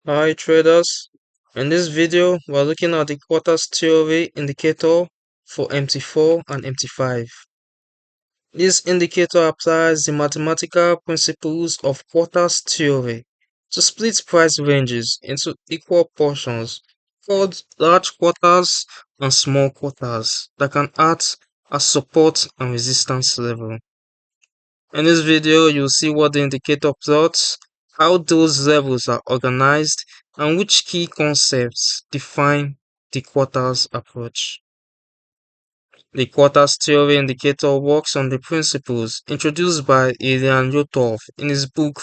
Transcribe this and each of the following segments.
Hi traders, in this video we're looking at the quarters theory indicator for MT4 and MT5. This indicator applies the mathematical principles of quarters theory to split price ranges into equal portions called large quarters and small quarters that can act as support and resistance level. In this video, you'll see what the indicator plots, how those levels are organized, and which key concepts define the quarters approach. The quarters theory indicator works on the principles introduced by Ilian Yotov in his book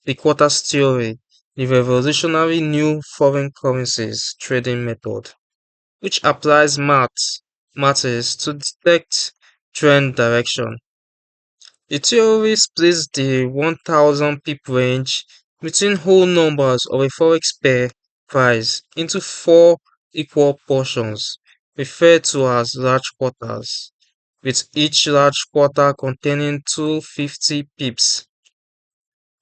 The Quarters Theory, the revolutionary new foreign currencies trading method, which applies maths to detect trend direction. The theory splits the 1000 pip range between whole numbers of a forex pair price into four equal portions, referred to as large quarters, with each large quarter containing 250 pips.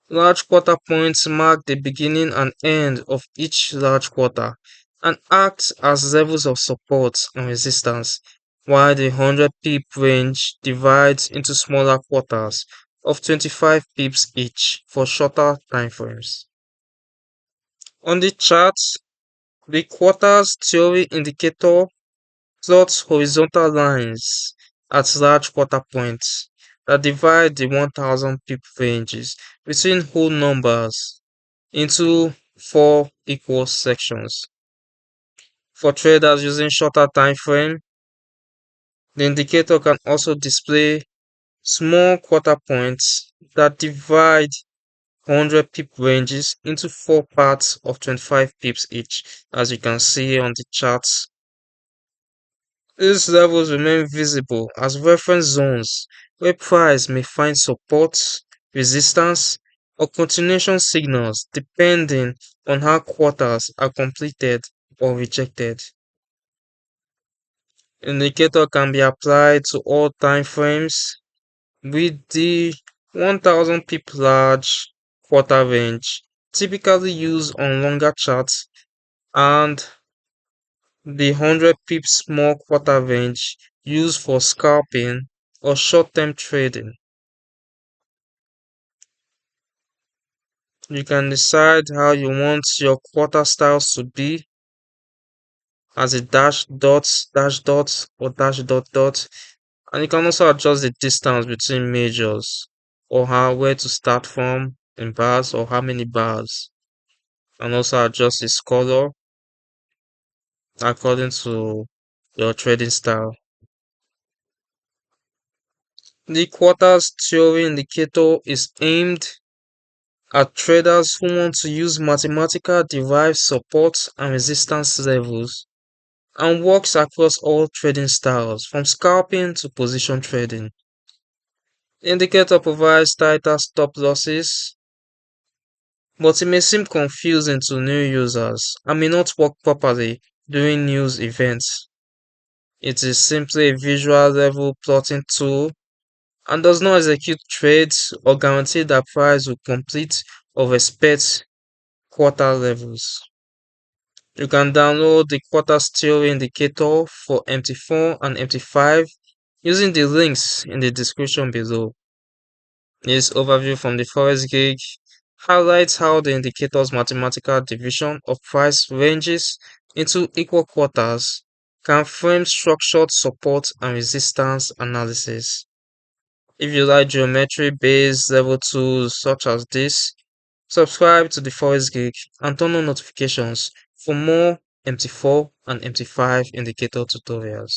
Large quarter points mark the beginning and end of each large quarter and act as levels of support and resistance, while the 100 pip range divides into smaller quarters of 25 pips each for shorter timeframes. On the chart, the quarters theory indicator plots horizontal lines at large quarter points that divide the 1000 pip ranges between whole numbers into four equal sections. For traders using shorter time frame, the indicator can also display small quarter points that divide 100 pip ranges into four parts of 25 pips each, as you can see on the charts. These levels remain visible as reference zones where price may find support, resistance, or continuation signals depending on how quarters are completed or rejected. Indicator can be applied to all time frames with the 1000 pip large quarter range typically used on longer charts and the 100 pip small quarter range used for scalping or short-term trading. You can decide how you want your quarter styles to be as a dash dot or dash dot dot, and you can also adjust the distance between majors or where to start from in bars or how many bars, and also adjust its color according to your trading style. The quarters theory indicator is aimed at traders who want to use mathematical derived support and resistance levels and works across all trading styles from scalping to position trading. The indicator provides tighter stop losses, but it may seem confusing to new users and may not work properly during news events. It is simply a visual level plotting tool and does not execute trades or guarantee that price will complete or respect quarter levels. You can download the quarters theory indicator for MT4 and MT5 using the links in the description below. This overview from the Forex Geek highlights how the indicator's mathematical division of price ranges into equal quarters can frame structured support and resistance analysis. If you like geometry-based level tools such as this, subscribe to the Forex Geek and turn on notifications for more MT4 and MT5 indicator tutorials.